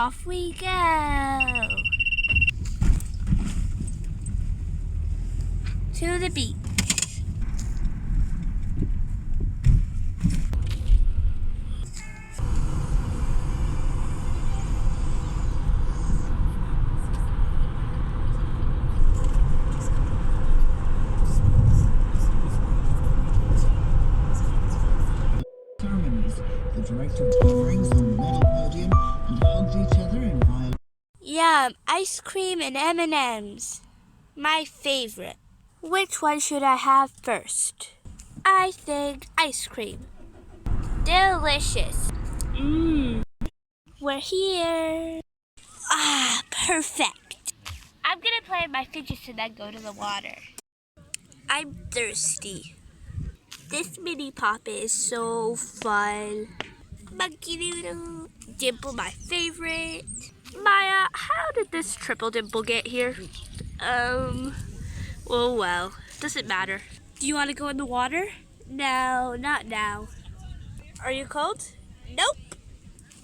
Off we go. To the beach. The director brings the metal podium and hugs each other in violent. Yum, ice cream and M&Ms. My favorite. Which one should I have first? I think ice cream. Delicious. We're here. Ah, perfect. I'm gonna play with my fidgets and then go to the water. I'm thirsty. This mini pop is so fun. Monkey Noodle. Dimple, my favorite. Maya, how did this triple dimple get here? Well, doesn't matter. Do you want to go in the water? No, not now. Are you cold? Nope.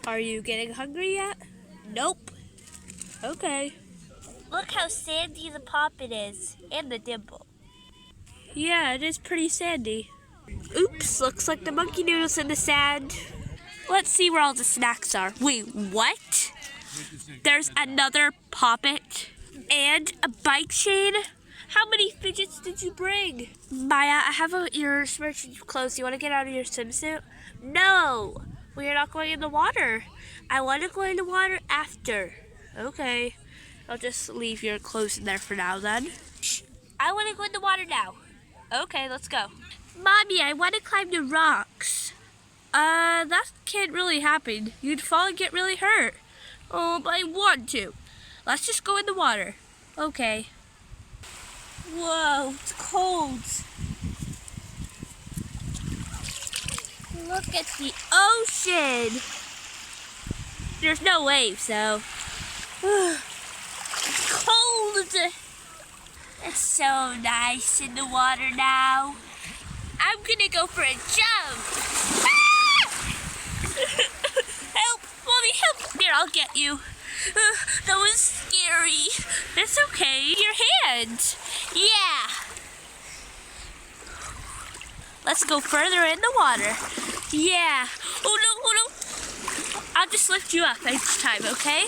Are you getting hungry yet? Nope. Okay. Look how sandy the poppet is, and the dimple. Yeah, it is pretty sandy. Oops, looks like the monkey noodle's in the sand. Let's see where all the snacks are. Wait, what? There's another poppet and a bike chain? How many fidgets did you bring? Maya, I have your submersion clothes. You want to get out of your swimsuit? No, we're not going in the water. I want to go in the water after. Okay, I'll just leave your clothes in there for now then. I want to go in the water now. Okay, let's go. Mommy, I want to climb the rocks. That can't really happen. You'd fall and get really hurt. Oh, but I want to. Let's just go in the water. Okay. Whoa, it's cold. Look at the ocean. There's no waves, though. It's cold. It's so nice in the water now. I'm gonna go for a jump. Help! Mommy, help! Here, I'll get you. That was scary. It's okay. Your hand. Yeah. Let's go further in the water. Yeah. Oh no. I'll just lift you up each time, okay?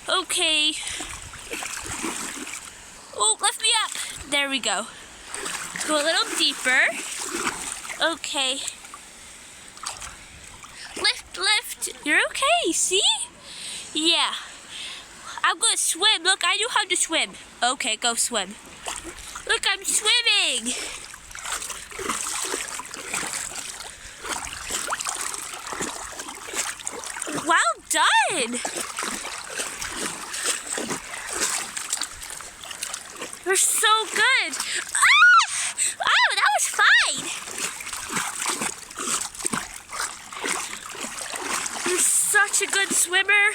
Okay. Oh, lift me up. There we go. Let's go a little deeper. Okay. Lift. You're okay, see? Yeah. I'm gonna swim. Look, I know how to swim. Okay, go swim. Look, I'm swimming. Well done. You're so good. Ah! Oh, that was fine. You're such a good swimmer.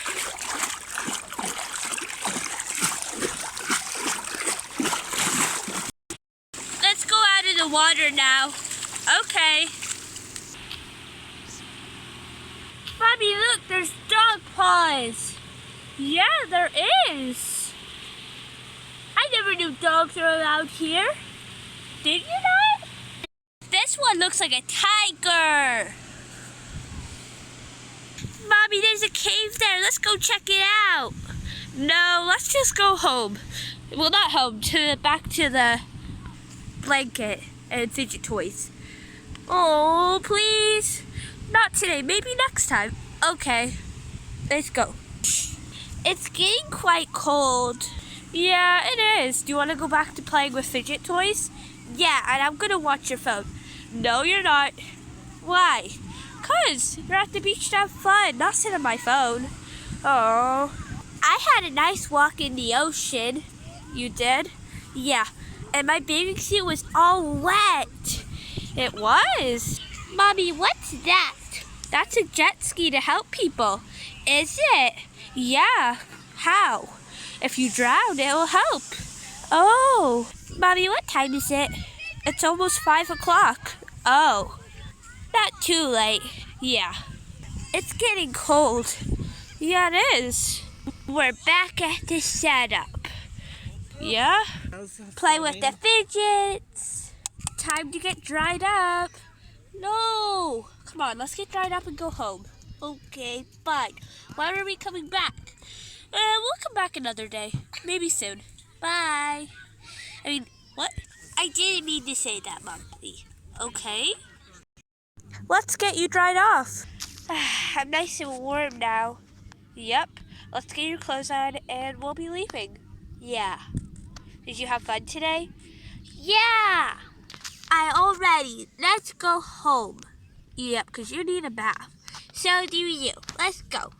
Let's go out in the water now. Okay. Mommy, look, there's dog paws. Yeah, there is. I never knew dogs were allowed here. Did you not? This one looks like a tiger. Mommy, there's a cave there. Let's go check it out. No, let's just go home. Well, not home, back to the blanket and fidget toys. Oh, please. Not today, maybe next time. Okay, let's go. It's getting quite cold. Yeah, it is. Do you want to go back to playing with fidget toys? Yeah, and I'm going to watch your phone. No, you're not. Why? 'Cause you're at the beach to have fun, not sit on my phone. Oh. I had a nice walk in the ocean. You did? Yeah, and my bathing suit was all wet. It was. Mommy, what's that? That's a jet ski to help people. Is it? Yeah. How? If you drown, it will help. Oh. Mommy, what time is it? It's almost 5 o'clock. Oh. Not too late. Yeah. It's getting cold. Yeah, it is. We're back at the setup. Yeah? Play with the fidgets. Time to get dried up. No! Come on, let's get dried up and go home. Okay, fine. When are we coming back? We'll come back another day. Maybe soon. Bye. I mean, what? I didn't mean to say that, Mommy. Okay? Let's get you dried off. I'm nice and warm now. Yep. Let's get your clothes on and we'll be leaving. Yeah. Did you have fun today? Yeah! I already. Let's go home. Yep, because you need a bath. So do you. Let's go.